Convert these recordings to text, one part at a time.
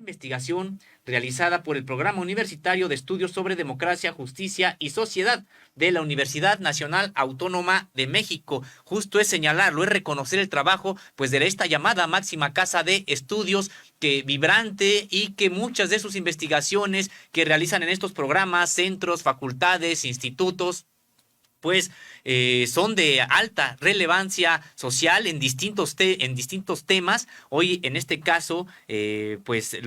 investigación realizada por el Programa Universitario de Estudios sobre Democracia, Justicia y Sociedad de la Universidad Nacional Autónoma de México. Justo es señalarlo, es reconocer el trabajo pues de esta llamada máxima casa de estudios que vibrante y que muchas de sus investigaciones que realizan en estos programas, centros, facultades, institutos, pues son de alta relevancia social en en distintos temas. Hoy, en este caso,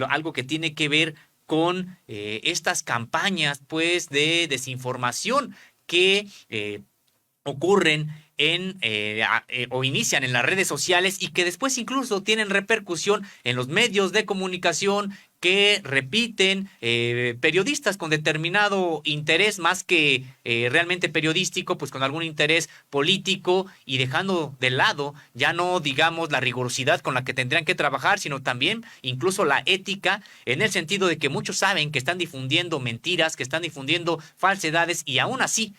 algo que tiene que ver con estas campañas, pues, de desinformación que ocurren o inician en las redes sociales y que después incluso tienen repercusión en los medios de comunicación que repiten periodistas con determinado interés más que realmente periodístico, pues con algún interés político y dejando de lado ya no digamos la rigurosidad con la que tendrían que trabajar, sino también incluso la ética, en el sentido de que muchos saben que están difundiendo mentiras, que están difundiendo falsedades y aún así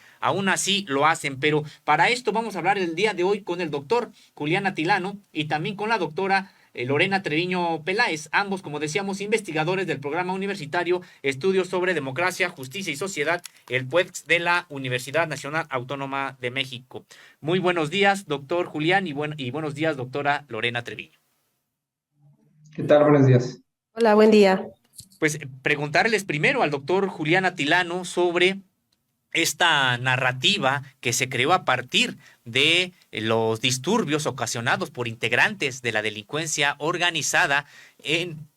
lo hacen. Pero para esto vamos a hablar el día de hoy con el doctor Julián Atilano y también con la doctora Lorena Treviño Peláez, ambos, como decíamos, investigadores del Programa Universitario Estudios sobre Democracia, Justicia y Sociedad, el PUEX de la Universidad Nacional Autónoma de México. Muy buenos días, doctor Julián, y buenos días, doctora Lorena Treviño. ¿Qué tal? Buenos días. Hola, buen día. Pues preguntarles primero al doctor Julián Atilano sobre esta narrativa que se creó a partir de los disturbios ocasionados por integrantes de la delincuencia organizada en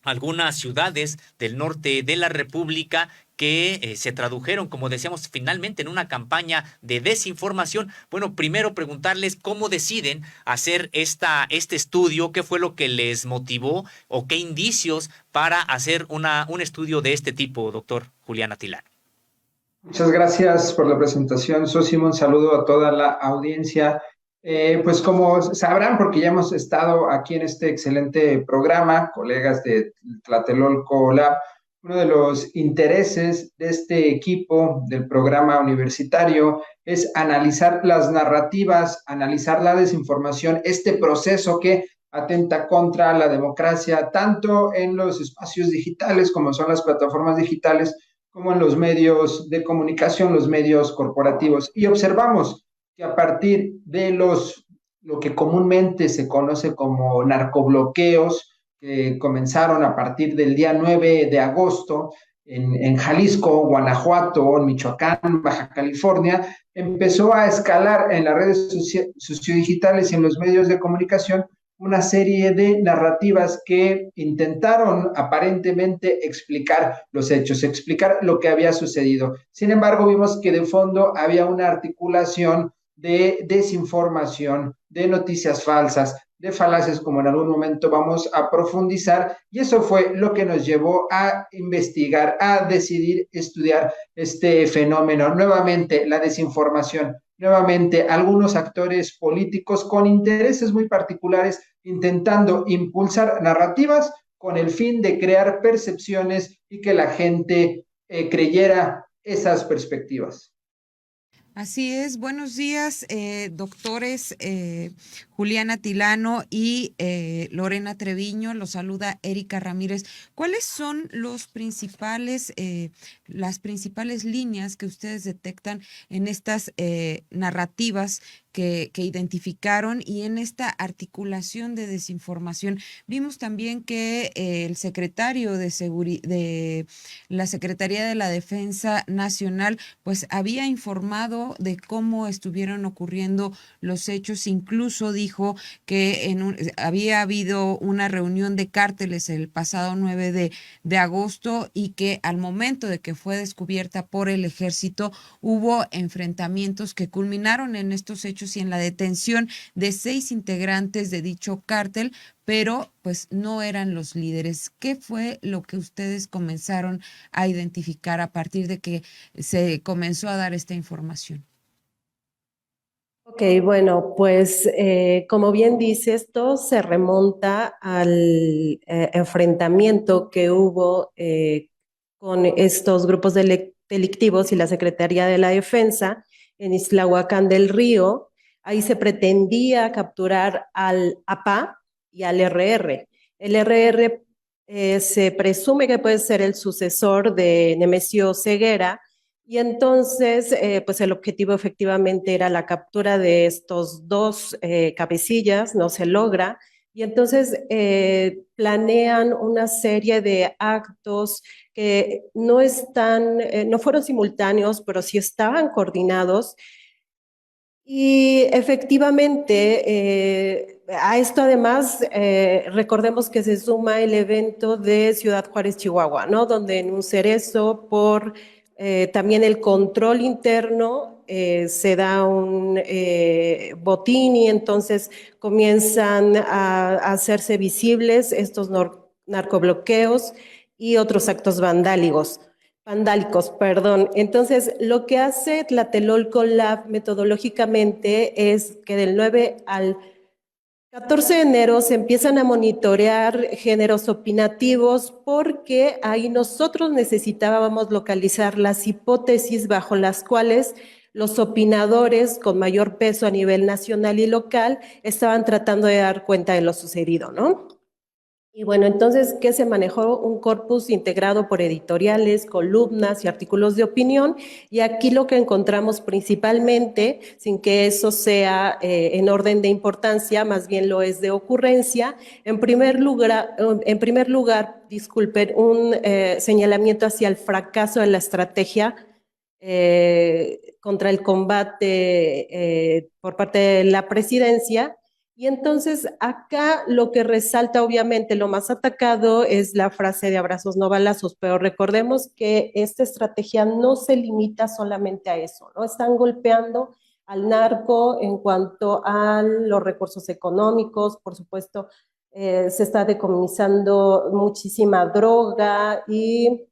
algunas ciudades del norte de la República que se tradujeron, como decíamos, finalmente en una campaña de desinformación. Bueno, primero preguntarles cómo deciden hacer este estudio, qué fue lo que les motivó o qué indicios para hacer un estudio de este tipo, doctor Julián Atilano. Muchas gracias por la presentación, Sosimo. Un saludo a toda la audiencia. Pues como sabrán, porque ya hemos estado aquí en este excelente programa, colegas de Tlatelolco Lab, uno de los intereses de este equipo del programa universitario es analizar las narrativas, analizar la desinformación, este proceso que atenta contra la democracia, tanto en los espacios digitales como son las plataformas digitales, como en los medios de comunicación, los medios corporativos. Y observamos que a partir de lo que comúnmente se conoce como narcobloqueos, que comenzaron a partir del día 9 de agosto en Jalisco, Guanajuato, en Michoacán, Baja California, empezó a escalar en las redes sociodigitales y en los medios de comunicación una serie de narrativas que intentaron aparentemente explicar los hechos, explicar lo que había sucedido. Sin embargo, vimos que de fondo había una articulación de desinformación, de noticias falsas, de falacias, como en algún momento vamos a profundizar, y eso fue lo que nos llevó a investigar, a decidir estudiar este fenómeno. Nuevamente, la desinformación. Nuevamente, algunos actores políticos con intereses muy particulares intentando impulsar narrativas con el fin de crear percepciones y que la gente creyera esas perspectivas. Así es, buenos días, doctores Julián Atilano y Lorena Treviño, los saluda Erika Ramírez. ¿Cuáles son las principales líneas que ustedes detectan en estas narrativas que identificaron y en esta articulación de desinformación? Vimos también que el secretario de la Secretaría de la Defensa Nacional pues había informado de cómo estuvieron ocurriendo los hechos, incluso dijo que había habido una reunión de cárteles el pasado 9 de agosto y que al momento de que fue descubierta por el ejército hubo enfrentamientos que culminaron en estos hechos y en la detención de 6 integrantes de dicho cártel, pero pues no eran los líderes. ¿Qué fue lo que ustedes comenzaron a identificar a partir de que se comenzó a dar esta información? Ok, bueno, pues como bien dice, esto se remonta al enfrentamiento que hubo con estos grupos delictivos y la Secretaría de la Defensa en Ixtlahuacán del Río. Ahí se pretendía capturar al APA y al RR. El RR se presume que puede ser el sucesor de Nemesio Ceguera, y entonces, pues el objetivo efectivamente era la captura de estos dos cabecillas, no se logra, y entonces planean una serie de actos que no están, no fueron simultáneos, pero sí estaban coordinados. Y efectivamente, a esto además, recordemos que se suma el evento de Ciudad Juárez, Chihuahua, ¿no? Donde en un cerezo por también el control interno se da un botín y entonces comienzan a hacerse visibles estos narcobloqueos y otros actos vandálicos, perdón. Entonces, lo que hace Tlatelolco Lab metodológicamente es que del 9 al 14 de enero se empiezan a monitorear géneros opinativos porque ahí nosotros necesitábamos localizar las hipótesis bajo las cuales los opinadores con mayor peso a nivel nacional y local estaban tratando de dar cuenta de lo sucedido, ¿no? Y bueno, entonces, ¿qué se manejó? Un corpus integrado por editoriales, columnas y artículos de opinión. Y aquí lo que encontramos principalmente, sin que eso sea en orden de importancia, más bien lo es de ocurrencia, en primer lugar, disculpen, un señalamiento hacia el fracaso de la estrategia contra el combate por parte de la presidencia. Y entonces acá lo que resalta, obviamente, lo más atacado es la frase de abrazos no balazos, pero recordemos que esta estrategia no se limita solamente a eso, ¿no? Están golpeando al narco en cuanto a los recursos económicos, por supuesto, se está decomisando muchísima droga y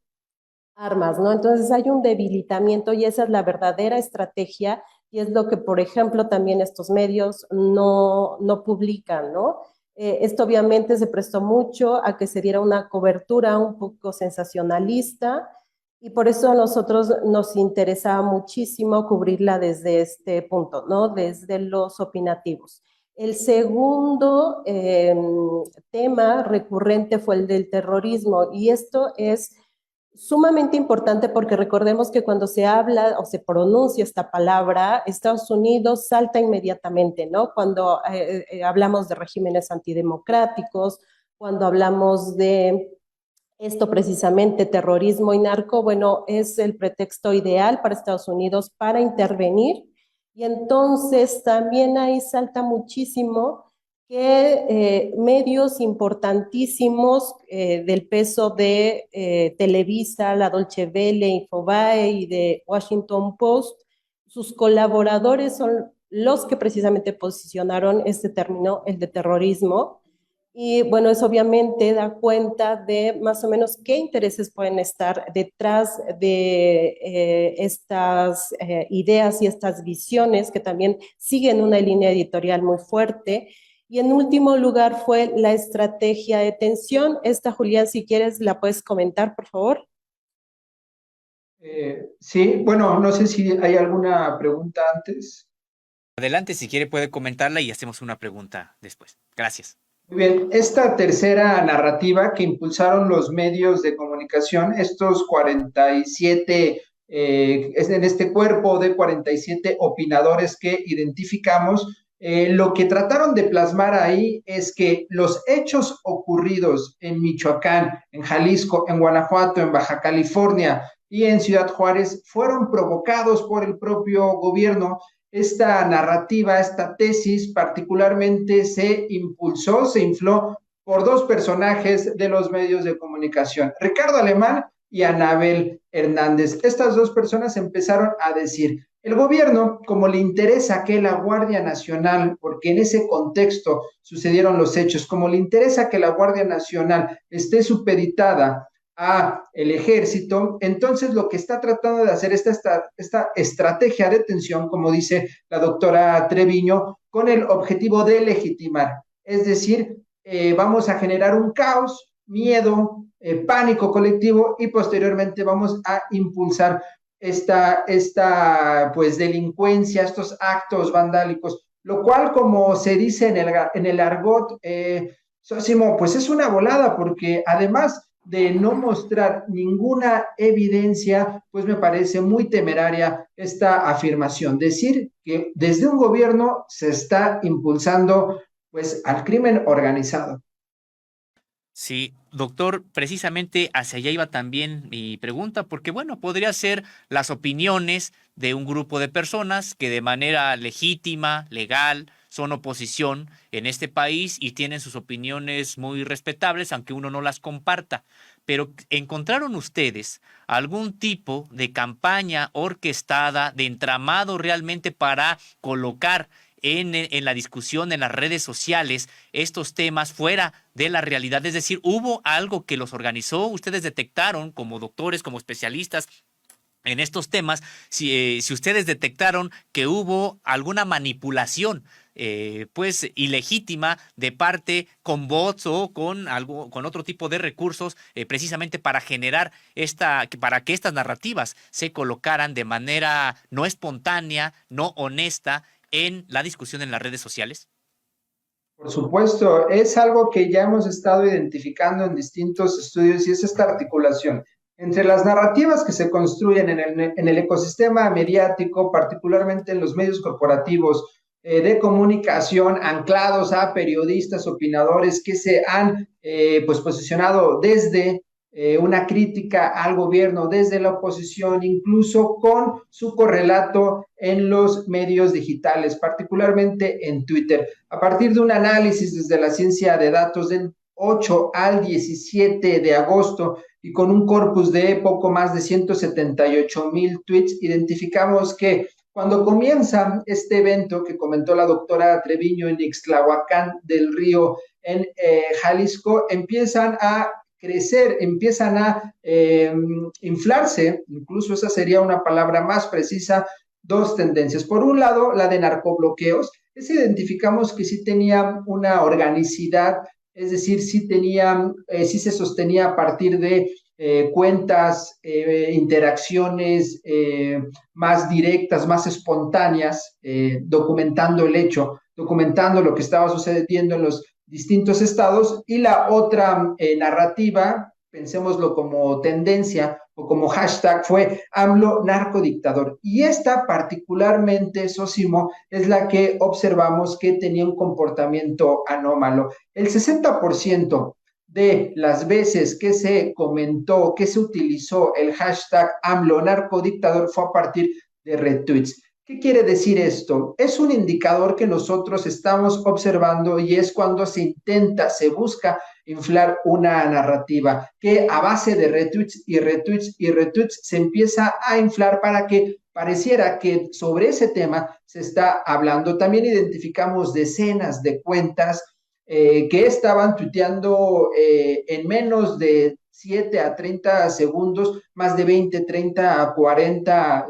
armas, ¿no? Entonces hay un debilitamiento y esa es la verdadera estrategia y es lo que, por ejemplo, también estos medios no publican, ¿no? Esto obviamente se prestó mucho a que se diera una cobertura un poco sensacionalista y por eso a nosotros nos interesaba muchísimo cubrirla desde este punto, ¿no? Desde los opinativos. El segundo tema recurrente fue el del terrorismo y esto es sumamente importante porque recordemos que cuando se habla o se pronuncia esta palabra, Estados Unidos salta inmediatamente, ¿no? Cuando hablamos de regímenes antidemocráticos, cuando hablamos de esto precisamente, terrorismo y narco, bueno, es el pretexto ideal para Estados Unidos para intervenir. Y entonces también ahí salta muchísimo que medios importantísimos del peso de Televisa, la Dolce Vele, Infobae y de Washington Post, sus colaboradores son los que precisamente posicionaron este término, el de terrorismo. Y bueno, eso obviamente da cuenta de más o menos qué intereses pueden estar detrás de estas ideas y estas visiones que también siguen una línea editorial muy fuerte. Y en último lugar fue la estrategia de tensión. Esta, Julián, si quieres, la puedes comentar, por favor. Sí, bueno, no sé si hay alguna pregunta antes. Adelante, si quiere puede comentarla y hacemos una pregunta después. Gracias. Muy bien, esta tercera narrativa que impulsaron los medios de comunicación, estos 47, es en este cuerpo de 47 opinadores que identificamos, lo que trataron de plasmar ahí es que los hechos ocurridos en Michoacán, en Jalisco, en Guanajuato, en Baja California y en Ciudad Juárez fueron provocados por el propio gobierno. Esta narrativa, esta tesis particularmente se impulsó, se infló por dos personajes de los medios de comunicación, Ricardo Alemán y Anabel Hernández. Estas dos personas empezaron a decir, el gobierno, como le interesa que la Guardia Nacional, porque en ese contexto sucedieron los hechos, como le interesa que la Guardia Nacional esté supeditada a el ejército, entonces lo que está tratando de hacer esta estrategia de tensión, como dice la doctora Treviño, con el objetivo de legitimar, es decir, vamos a generar un caos, miedo, pánico colectivo y posteriormente vamos a impulsar esta pues delincuencia, estos actos vandálicos, lo cual como se dice en el argot, Sósimo, pues es una volada porque además de no mostrar ninguna evidencia, pues me parece muy temeraria esta afirmación. Decir que desde un gobierno se está impulsando pues al crimen organizado. Sí, doctor, precisamente hacia allá iba también mi pregunta, porque bueno, podría ser las opiniones de un grupo de personas que de manera legítima, legal, son oposición en este país y tienen sus opiniones muy respetables, aunque uno no las comparta. Pero ¿encontraron ustedes algún tipo de campaña orquestada, de entramado realmente para colocar en la discusión en las redes sociales estos temas fuera de la realidad? Es decir, ¿hubo algo que los organizó? ¿Ustedes detectaron como doctores, como especialistas en estos temas, si ustedes detectaron que hubo alguna manipulación pues ilegítima de parte con bots o con algo, con otro tipo de recursos, precisamente para generar para que estas narrativas se colocaran de manera no espontánea, no honesta en la discusión en las redes sociales? Por supuesto, es algo que ya hemos estado identificando en distintos estudios y es esta articulación entre las narrativas que se construyen en el ecosistema mediático, particularmente en los medios corporativos de comunicación, anclados a periodistas, opinadores que se han pues posicionado desde una crítica al gobierno desde la oposición, incluso con su correlato en los medios digitales, particularmente en Twitter. A partir de un análisis desde la ciencia de datos del 8 al 17 de agosto y con un corpus de poco más de 178,000 tweets, identificamos que cuando comienza este evento que comentó la doctora Treviño en Ixtlahuacán del Río, en Jalisco, empiezan a crecer, empiezan a inflarse, incluso esa sería una palabra más precisa, dos tendencias. Por un lado, la de narcobloqueos, ese identificamos que sí tenía una organicidad, es decir, sí se sostenía a partir de cuentas, interacciones más directas, más espontáneas, documentando el hecho, documentando lo que estaba sucediendo en los distintos estados, y la otra narrativa, pensémoslo como tendencia o como hashtag, fue AMLO narcodictador. Y esta particularmente, Sosimo, es la que observamos que tenía un comportamiento anómalo. El 60% de las veces que se comentó, que se utilizó el hashtag AMLO narcodictador fue a partir de retweets. ¿Qué quiere decir esto? Es un indicador que nosotros estamos observando y es cuando se intenta, se busca inflar una narrativa que a base de retweets y retweets y retweets se empieza a inflar para que pareciera que sobre ese tema se está hablando. También identificamos decenas de cuentas que estaban tuiteando en menos de 7 a 30 segundos, más de 20, 30 a 40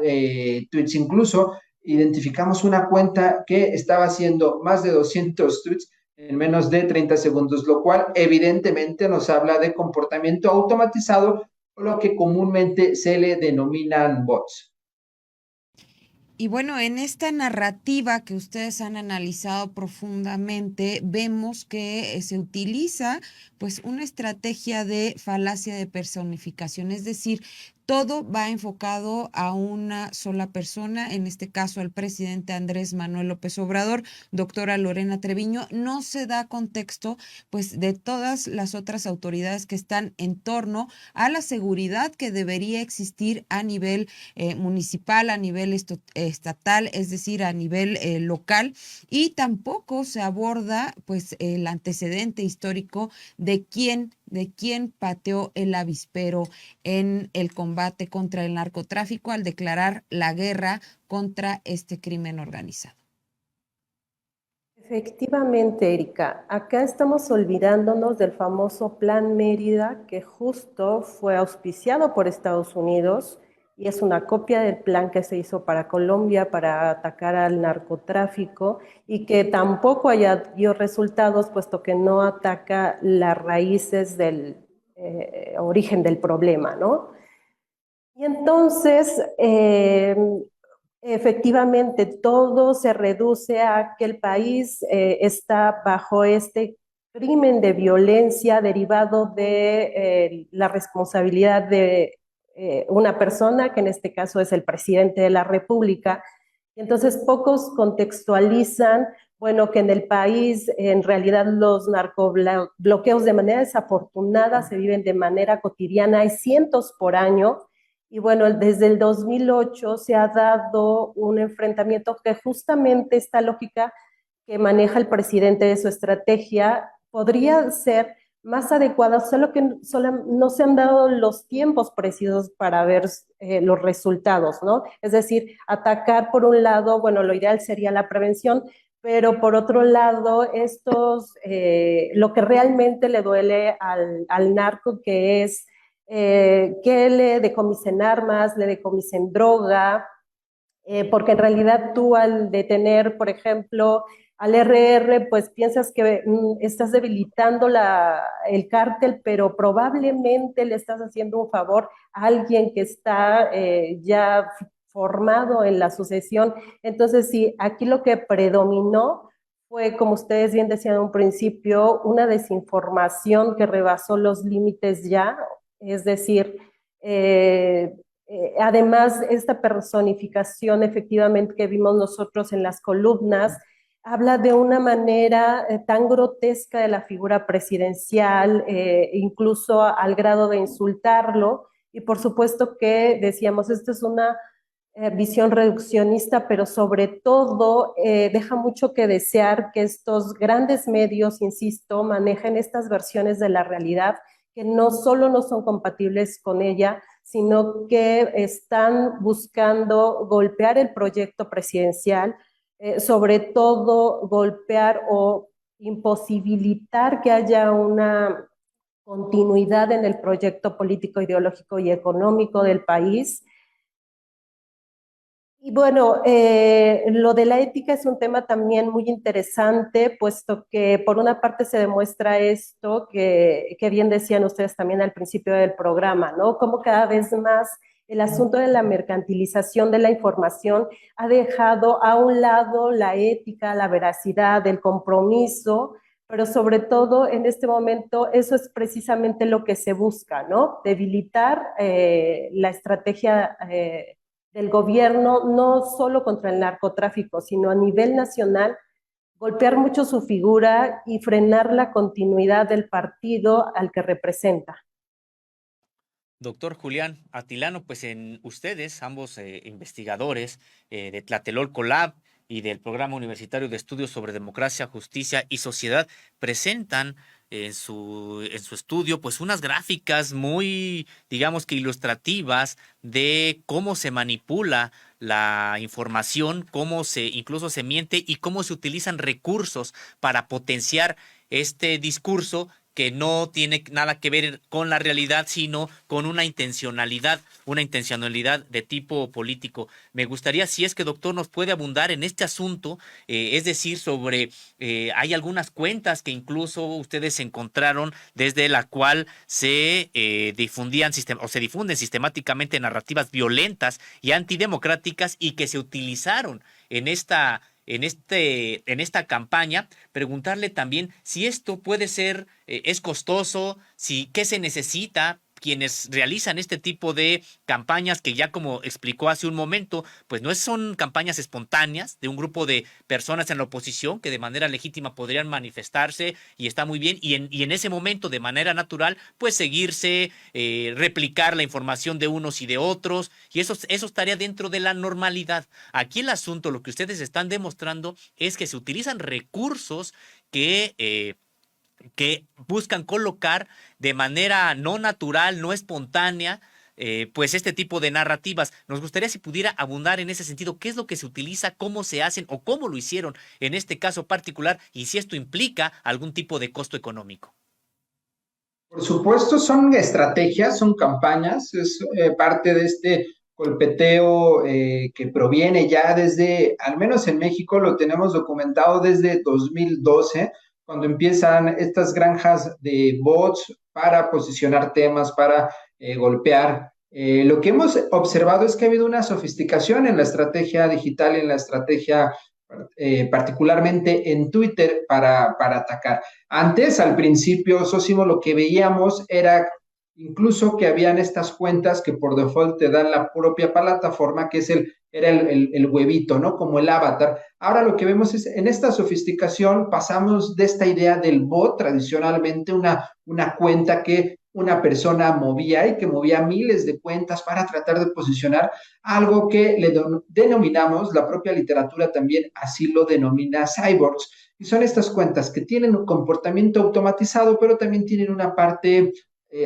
tweets. Incluso identificamos una cuenta que estaba haciendo más de 200 tweets en menos de 30 segundos, lo cual evidentemente nos habla de comportamiento automatizado o lo que comúnmente se le denominan bots. Y bueno, en esta narrativa que ustedes han analizado profundamente, vemos que se utiliza pues una estrategia de falacia de personificación, es decir, todo va enfocado a una sola persona, en este caso al presidente Andrés Manuel López Obrador, doctora Lorena Treviño. No se da contexto pues de todas las otras autoridades que están en torno a la seguridad que debería existir a nivel municipal, a nivel estatal, es decir, a nivel local, y tampoco se aborda pues el antecedente histórico de quién pateó el avispero en el combate contra el narcotráfico al declarar la guerra contra este crimen organizado. Efectivamente, Erika, acá estamos olvidándonos del famoso Plan Mérida, que justo fue auspiciado por Estados Unidos y es una copia del plan que se hizo para Colombia para atacar al narcotráfico y que tampoco dio resultados, puesto que no ataca las raíces del origen del problema, ¿no? Y entonces, efectivamente, todo se reduce a que el país está bajo este crimen de violencia derivado de la responsabilidad de una persona, que en este caso es el presidente de la República. Y entonces pocos contextualizan, bueno, que en el país en realidad los narcobloqueos de manera desafortunada se viven de manera cotidiana, hay cientos por año. Y bueno, desde el 2008 se ha dado un enfrentamiento que justamente esta lógica que maneja el presidente de su estrategia podría ser más adecuada, solo que no se han dado los tiempos precisos para ver los resultados, ¿no? Es decir, atacar por un lado, bueno, lo ideal sería la prevención, pero por otro lado, lo que realmente le duele al narco, que es que le decomisen armas, le decomisen droga, porque en realidad tú al detener, por ejemplo, al RR, pues piensas que estás debilitando el cártel, pero probablemente le estás haciendo un favor a alguien que está ya formado en la sucesión. Entonces, sí, aquí lo que predominó fue, como ustedes bien decían en un principio, una desinformación que rebasó los límites ya, es decir, además, esta personificación efectivamente que vimos nosotros en las columnas habla de una manera tan grotesca de la figura presidencial, incluso al grado de insultarlo. Y por supuesto que decíamos, esta es una visión reduccionista, pero sobre todo deja mucho que desear que estos grandes medios, insisto, manejen estas versiones de la realidad que no solo no son compatibles con ella, sino que están buscando golpear el proyecto presidencial, sobre todo golpear o imposibilitar que haya una continuidad en el proyecto político, ideológico y económico del país. Y bueno, lo de la ética es un tema también muy interesante, puesto que por una parte se demuestra esto, que bien decían ustedes también al principio del programa, ¿no? Como cada vez más el asunto de la mercantilización de la información ha dejado a un lado la ética, la veracidad, el compromiso, pero sobre todo en este momento eso es precisamente lo que se busca, ¿no? Debilitar la estrategia del gobierno, no solo contra el narcotráfico, sino a nivel nacional, golpear mucho su figura y frenar la continuidad del partido al que representa. Doctor Julián Atilano, pues en ustedes, ambos investigadores de Tlatelolco Lab y del Programa Universitario de Estudios sobre Democracia, Justicia y Sociedad, presentan en su estudio pues unas gráficas muy, digamos que ilustrativas de cómo se manipula la información, cómo se incluso se miente y cómo se utilizan recursos para potenciar este discurso que no tiene nada que ver con la realidad, sino con una intencionalidad de tipo político. Me gustaría, si es que doctor nos puede abundar en este asunto, es decir, sobre, hay algunas cuentas que incluso ustedes encontraron desde la cual se difundían o se difunden sistemáticamente narrativas violentas y antidemocráticas y que se utilizaron en esta campaña, preguntarle también si esto puede ser, es costoso, si qué se necesita quienes realizan este tipo de campañas que ya como explicó hace un momento, pues no son campañas espontáneas de un grupo de personas en la oposición que de manera legítima podrían manifestarse y está muy bien y en ese momento de manera natural pues seguirse, replicar la información de unos y de otros y eso estaría dentro de la normalidad. Aquí el asunto, lo que ustedes están demostrando es que se utilizan recursos que buscan colocar de manera no natural, no espontánea, pues este tipo de narrativas. Nos gustaría si pudiera abundar en ese sentido, qué es lo que se utiliza, cómo se hacen o cómo lo hicieron en este caso particular y si esto implica algún tipo de costo económico. Por supuesto, son estrategias, son campañas, es parte de este golpeteo que proviene ya desde, al menos en México, lo tenemos documentado desde 2012, cuando empiezan estas granjas de bots para posicionar temas, para golpear. Lo que hemos observado es que ha habido una sofisticación en la estrategia digital y en la estrategia particularmente en Twitter, para atacar. Antes, al principio, Sosimo, lo que veíamos era incluso que habían estas cuentas que por default te dan la propia plataforma, que era el huevito, ¿no? Como el avatar. Ahora lo que vemos es, en esta sofisticación, pasamos de esta idea del bot, tradicionalmente una cuenta que una persona movía y que movía miles de cuentas para tratar de posicionar algo que le denominamos, la propia literatura también así lo denomina cyborgs, y son estas cuentas que tienen un comportamiento automatizado, pero también tienen una parte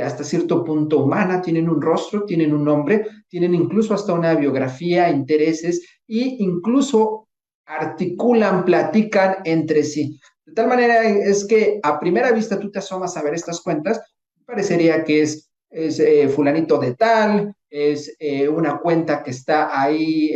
hasta cierto punto humana, tienen un rostro, tienen un nombre, tienen incluso hasta una biografía, intereses e incluso articulan, platican entre sí. De tal manera es que a primera vista tú te asomas a ver estas cuentas, parecería que es fulanito de tal, es una cuenta que está ahí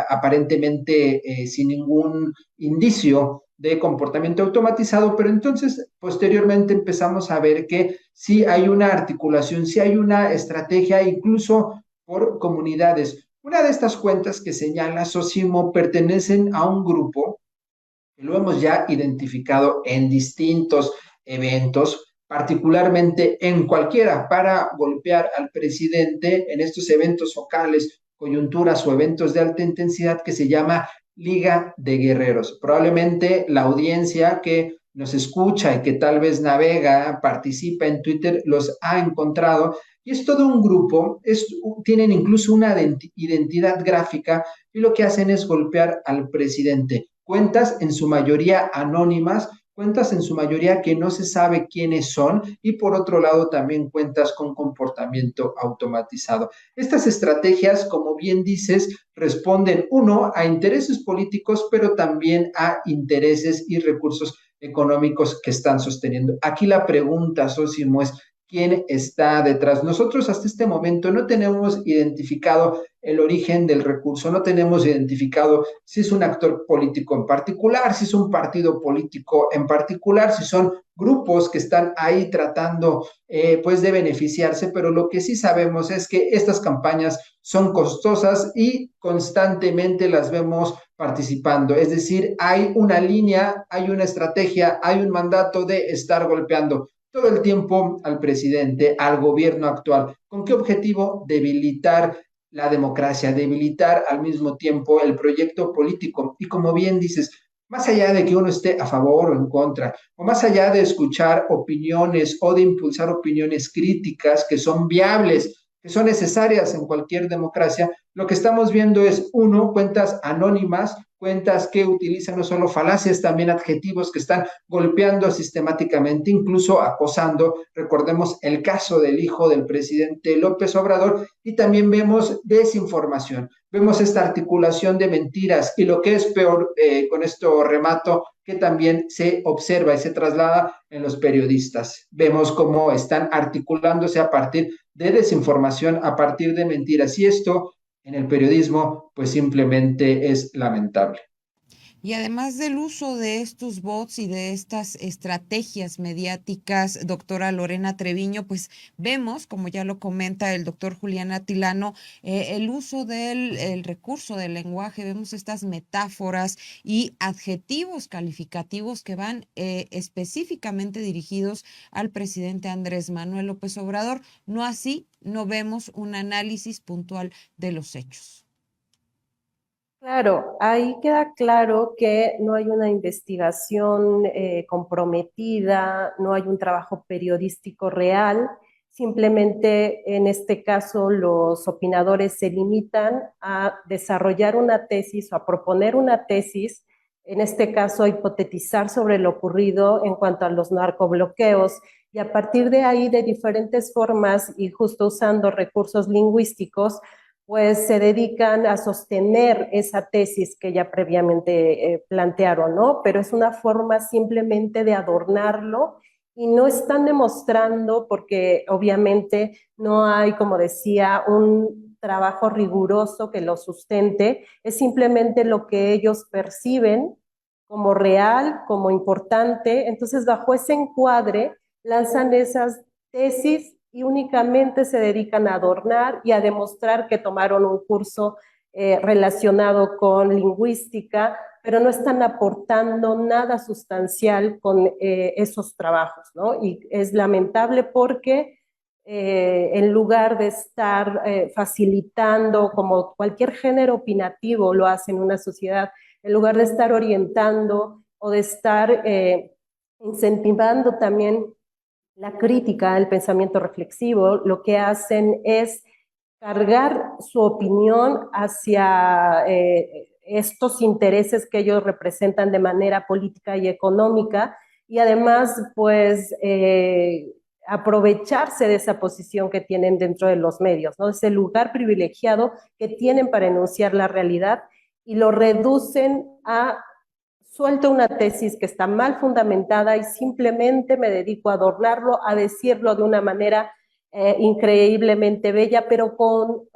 aparentemente sin ningún indicio de comportamiento automatizado, pero entonces posteriormente empezamos a ver que sí hay una articulación, sí hay una estrategia, incluso por comunidades. Una de estas cuentas que señala Sosimo pertenecen a un grupo que lo hemos ya identificado en distintos eventos, particularmente en cualquiera, para golpear al presidente en estos eventos focales, coyunturas o eventos de alta intensidad, que se llama Liga de Guerreros. Probablemente la audiencia que nos escucha y que tal vez navega, participa en Twitter, los ha encontrado. Y es todo un grupo, tienen incluso una identidad gráfica, y lo que hacen es golpear al presidente. Cuentas en su mayoría anónimas, cuentas en su mayoría que no se sabe quiénes son, y por otro lado también cuentas con comportamiento automatizado. Estas estrategias, como bien dices, responden, uno, a intereses políticos, pero también a intereses y recursos económicos que están sosteniendo. Aquí la pregunta, Sosimo, es quién está detrás. Nosotros hasta este momento no tenemos identificado el origen del recurso, no tenemos identificado si es un actor político en particular, si es un partido político en particular, si son grupos que están ahí tratando pues de beneficiarse, pero lo que sí sabemos es que estas campañas son costosas y constantemente las vemos participando. Es decir, hay una línea, hay una estrategia, hay un mandato de estar golpeando todo el tiempo al presidente, al gobierno actual. ¿Con qué objetivo? Debilitar la democracia, debilitar al mismo tiempo el proyecto político. Y como bien dices, más allá de que uno esté a favor o en contra, o más allá de escuchar opiniones o de impulsar opiniones críticas que son viables, que son necesarias en cualquier democracia, lo que estamos viendo es, uno, cuentas anónimas, cuentas que utilizan no solo falacias, también adjetivos que están golpeando sistemáticamente, incluso acosando. Recordemos el caso del hijo del presidente López Obrador, y también vemos desinformación, vemos esta articulación de mentiras, y lo que es peor, con esto remato, que también se observa y se traslada en los periodistas. Vemos cómo están articulándose a partir de desinformación, a partir de mentiras, y esto en el periodismo pues simplemente es lamentable. Y además del uso de estos bots y de estas estrategias mediáticas, doctora Lorena Treviño, pues vemos, como ya lo comenta el doctor Julián Atilano, el uso del recurso del lenguaje, vemos estas metáforas y adjetivos calificativos que van específicamente dirigidos al presidente Andrés Manuel López Obrador. No así, no vemos un análisis puntual de los hechos. Claro, ahí queda claro que no hay una investigación comprometida, no hay un trabajo periodístico real, simplemente en este caso los opinadores se limitan a desarrollar una tesis o a proponer una tesis, en este caso a hipotetizar sobre lo ocurrido en cuanto a los narcobloqueos, y a partir de ahí de diferentes formas y justo usando recursos lingüísticos, pues se dedican a sostener esa tesis que ya previamente plantearon, ¿no? Pero es una forma simplemente de adornarlo, y no están demostrando, porque obviamente no hay, como decía, un trabajo riguroso que lo sustente, es simplemente lo que ellos perciben como real, como importante. Entonces, bajo ese encuadre, lanzan esas tesis y únicamente se dedican a adornar y a demostrar que tomaron un curso relacionado con lingüística, pero no están aportando nada sustancial con esos trabajos, ¿no? Y es lamentable porque en lugar de estar facilitando, como cualquier género opinativo lo hace en una sociedad, en lugar de estar orientando o de estar incentivando también la crítica, el pensamiento reflexivo, lo que hacen es cargar su opinión hacia estos intereses que ellos representan de manera política y económica, y además, pues, aprovecharse de esa posición que tienen dentro de los medios, ¿no? Ese lugar privilegiado que tienen para enunciar la realidad y lo reducen a suelto una tesis que está mal fundamentada y simplemente me dedico a adornarlo, a decirlo de una manera increíblemente bella, pero con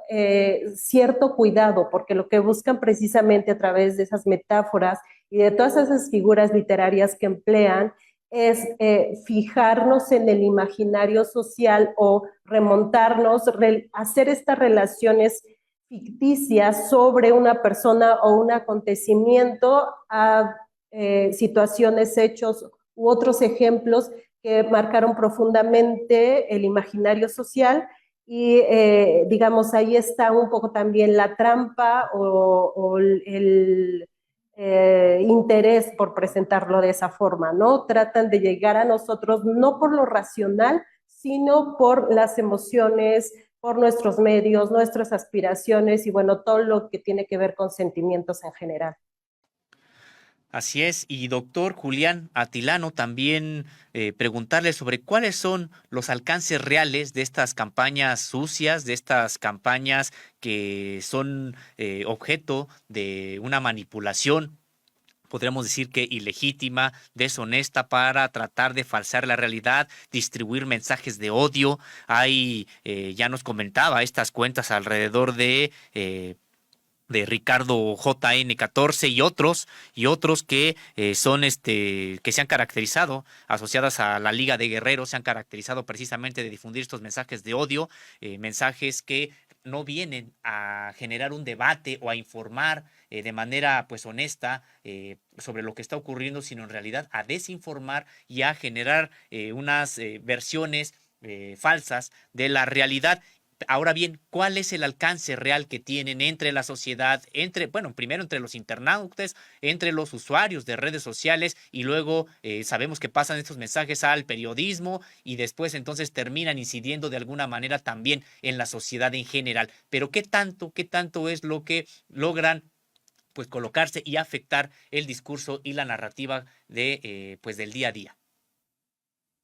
cierto cuidado, porque lo que buscan precisamente a través de esas metáforas y de todas esas figuras literarias que emplean es fijarnos en el imaginario social o remontarnos, hacer estas relaciones ficticias sobre una persona o un acontecimiento a situaciones, hechos u otros ejemplos que marcaron profundamente el imaginario social y digamos ahí está un poco también la trampa o el interés por presentarlo de esa forma, ¿no? Tratan de llegar a nosotros no por lo racional, sino por las emociones, por nuestros medios, nuestras aspiraciones y bueno, todo lo que tiene que ver con sentimientos en general. Así es, y doctor Julián Atilano, también preguntarle sobre cuáles son los alcances reales de estas campañas sucias, de estas campañas que son objeto de una manipulación, podríamos decir que ilegítima, deshonesta, para tratar de falsear la realidad, distribuir mensajes de odio. Hay, ya nos comentaba, estas cuentas alrededor de Ricardo JN14 y otros que son que se han caracterizado, asociadas a la Liga de Guerreros, se han caracterizado precisamente de difundir estos mensajes de odio, mensajes que no vienen a generar un debate o a informar de manera pues honesta sobre lo que está ocurriendo, sino en realidad a desinformar y a generar unas versiones falsas de la realidad. Ahora bien, ¿cuál es el alcance real que tienen entre la sociedad, bueno, primero entre los internautas, entre los usuarios de redes sociales y luego sabemos que pasan estos mensajes al periodismo y después entonces terminan incidiendo de alguna manera también en la sociedad en general? Pero qué tanto es lo que logran pues colocarse y afectar el discurso y la narrativa pues del día a día?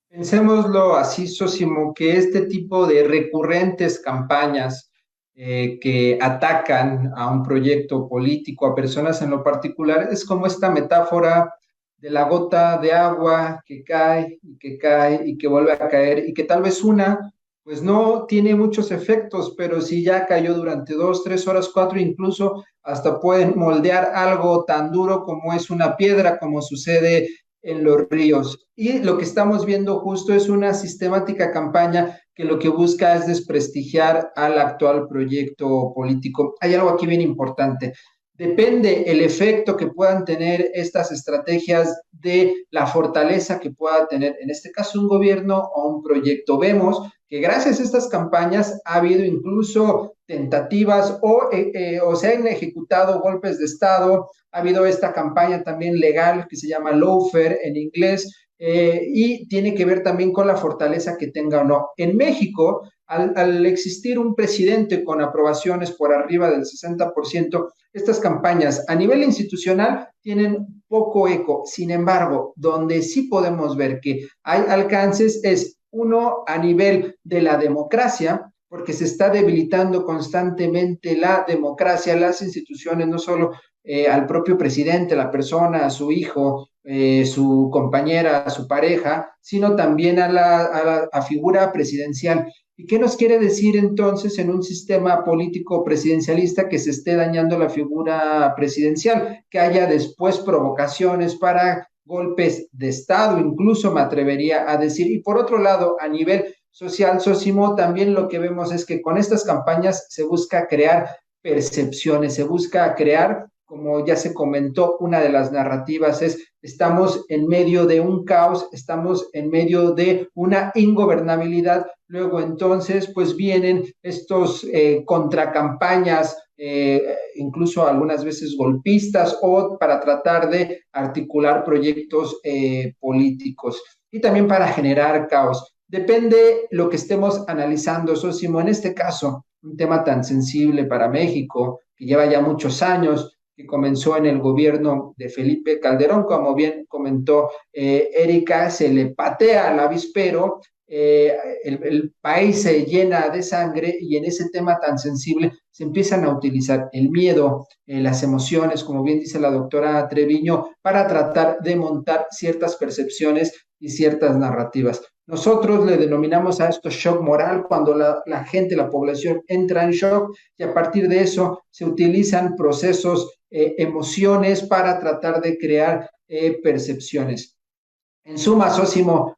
Pensémoslo así, Sósimo, que este tipo de recurrentes campañas que atacan a un proyecto político, a personas en lo particular, es como esta metáfora de la gota de agua que cae y que cae y que vuelve a caer y que tal vez una, pues no tiene muchos efectos, pero si ya cayó durante 2, 3 horas, 4, incluso hasta pueden moldear algo tan duro como es una piedra, como sucede en los ríos. Y lo que estamos viendo justo es una sistemática campaña que lo que busca es desprestigiar al actual proyecto político. Hay algo aquí bien importante. Depende el efecto que puedan tener estas estrategias de la fortaleza que pueda tener, en este caso, un gobierno o un proyecto. Vemos que gracias a estas campañas ha habido incluso tentativas o se han ejecutado golpes de Estado. Ha habido esta campaña también legal que se llama lawfare en inglés, y tiene que ver también con la fortaleza que tenga o no. En México, al existir un presidente con aprobaciones por arriba del 60%, estas campañas a nivel institucional tienen poco eco. Sin embargo, donde sí podemos ver que hay alcances es uno a nivel de la democracia, porque se está debilitando constantemente la democracia, las instituciones, no solo al propio presidente, la persona, a su hijo, su compañera, a su pareja, sino también a la figura presidencial. ¿Y qué nos quiere decir entonces en un sistema político presidencialista que se esté dañando la figura presidencial? Que haya después provocaciones para golpes de Estado, incluso me atrevería a decir. Y por otro lado, a nivel social, Sósimo, también lo que vemos es que con estas campañas se busca crear percepciones, se busca crear, como ya se comentó, una de las narrativas es: estamos en medio de un caos, estamos en medio de una ingobernabilidad. Luego entonces pues vienen estos contracampañas, incluso algunas veces golpistas, o para tratar de articular proyectos políticos y también para generar caos. Depende lo que estemos analizando, Sosimo. En este caso, un tema tan sensible para México, que lleva ya muchos años, que comenzó en el gobierno de Felipe Calderón, como bien comentó Erika, se le patea al avispero, el país se llena de sangre y en ese tema tan sensible se empiezan a utilizar el miedo, las emociones, como bien dice la doctora Treviño, para tratar de montar ciertas percepciones y ciertas narrativas. Nosotros le denominamos a esto shock moral, cuando la gente, la población entra en shock, y a partir de eso se utilizan procesos, emociones para tratar de crear percepciones. En suma, Sósimo,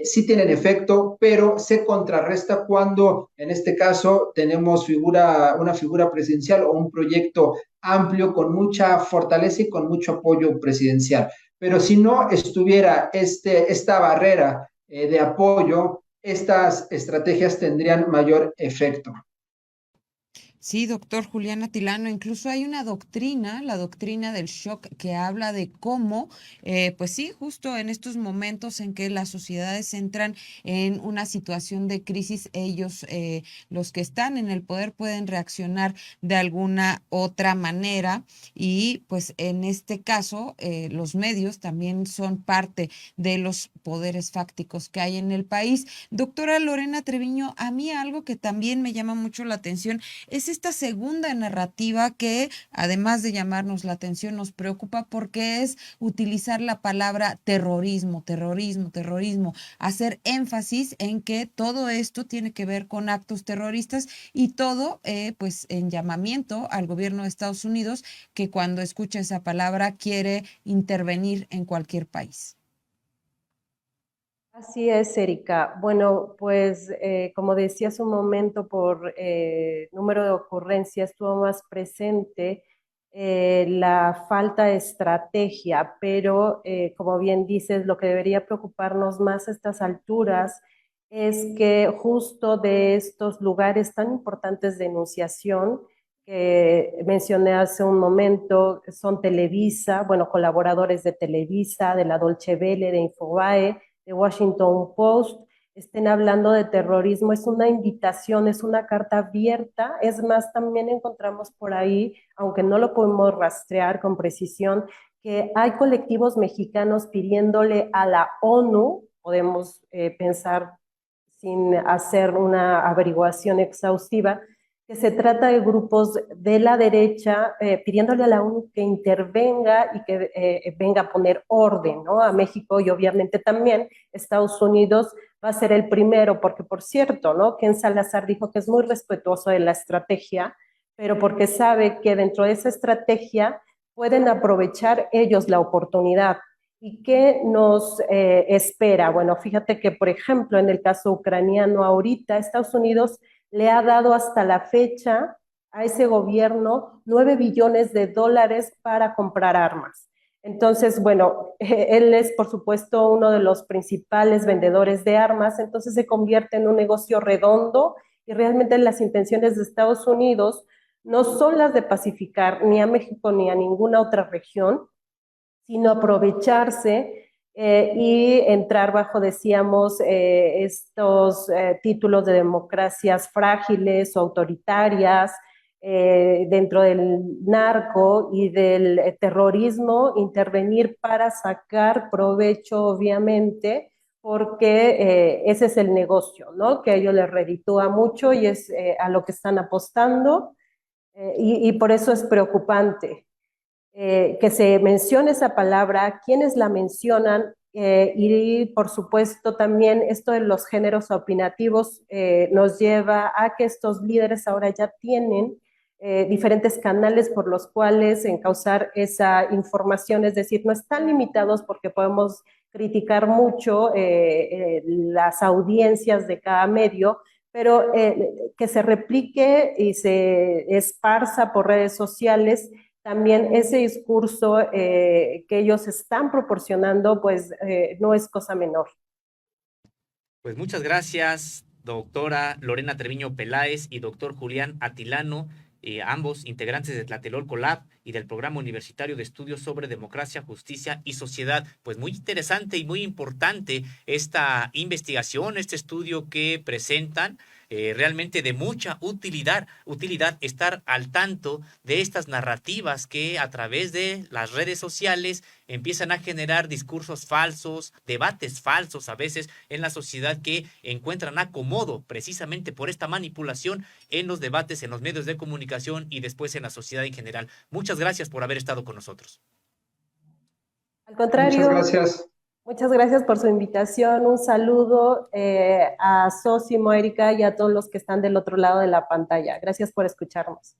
sí tienen efecto, pero se contrarresta cuando, en este caso, tenemos una figura presidencial o un proyecto amplio con mucha fortaleza y con mucho apoyo presidencial. Pero si no estuviera esta barrera de apoyo, estas estrategias tendrían mayor efecto. Sí, doctor Julián Atilano, incluso hay una doctrina, la doctrina del shock, que habla de cómo, pues sí, justo en estos momentos en que las sociedades entran en una situación de crisis, ellos, los que están en el poder, pueden reaccionar de alguna otra manera y pues en este caso los medios también son parte de los poderes fácticos que hay en el país. Doctora Lorena Treviño, a mí algo que también me llama mucho la atención es esta segunda narrativa que, además de llamarnos la atención, nos preocupa porque es utilizar la palabra terrorismo, terrorismo, terrorismo, hacer énfasis en que todo esto tiene que ver con actos terroristas y todo, pues, en llamamiento al gobierno de Estados Unidos, que cuando escucha esa palabra quiere intervenir en cualquier país. Así es, Erika. Bueno, pues como decía hace un momento, por número de ocurrencias estuvo más presente la falta de estrategia, pero como bien dices, lo que debería preocuparnos más a estas alturas es que justo de estos lugares tan importantes de enunciación que mencioné hace un momento, son Televisa, bueno, colaboradores de Televisa, de la Dolce Vele, de Infobae, de Washington Post, estén hablando de terrorismo, es una invitación, es una carta abierta. Es más, también encontramos por ahí, aunque no lo podemos rastrear con precisión, que hay colectivos mexicanos pidiéndole a la ONU, podemos pensar sin hacer una averiguación exhaustiva, que se trata de grupos de la derecha pidiéndole a la ONU que intervenga y que venga a poner orden, ¿no?, a México, y obviamente también Estados Unidos va a ser el primero, porque por cierto, ¿no?, Ken Salazar dijo que es muy respetuoso de la estrategia, pero porque sabe que dentro de esa estrategia pueden aprovechar ellos la oportunidad. ¿Y qué nos espera? Bueno, fíjate que, por ejemplo, en el caso ucraniano ahorita, Estados Unidos le ha dado hasta la fecha a ese gobierno 9 billones de dólares para comprar armas. Entonces, bueno, él es, por supuesto, uno de los principales vendedores de armas, entonces se convierte en un negocio redondo y realmente las intenciones de Estados Unidos no son las de pacificar ni a México ni a ninguna otra región, sino aprovecharse y entrar bajo, decíamos, estos títulos de democracias frágiles o autoritarias, dentro del narco y del terrorismo, intervenir para sacar provecho, obviamente, porque ese es el negocio, ¿no?, que a ellos les reditúa mucho y es a lo que están apostando, y por eso es preocupante. Que se mencione esa palabra, quienes la mencionan, y por supuesto también esto de los géneros opinativos nos lleva a que estos líderes ahora ya tienen diferentes canales por los cuales encauzar esa información, es decir, no están limitados porque podemos criticar mucho las audiencias de cada medio, pero que se replique y se esparza por redes sociales también ese discurso que ellos están proporcionando, pues no es cosa menor. Pues muchas gracias, doctora Lorena Treviño Peláez y doctor Julián Atilano, ambos integrantes de Tlatelolco Lab y del Programa Universitario de Estudios sobre Democracia, Justicia y Sociedad. Pues muy interesante y muy importante esta investigación, este estudio que presentan. Realmente de mucha utilidad estar al tanto de estas narrativas que a través de las redes sociales empiezan a generar discursos falsos, debates falsos a veces en la sociedad que encuentran acomodo precisamente por esta manipulación en los debates, en los medios de comunicación y después en la sociedad en general. Muchas gracias por haber estado con nosotros. Al Muchas contrario, gracias. muchas gracias por su invitación. Un saludo a Sosimo, Erika y a todos los que están del otro lado de la pantalla. Gracias por escucharnos.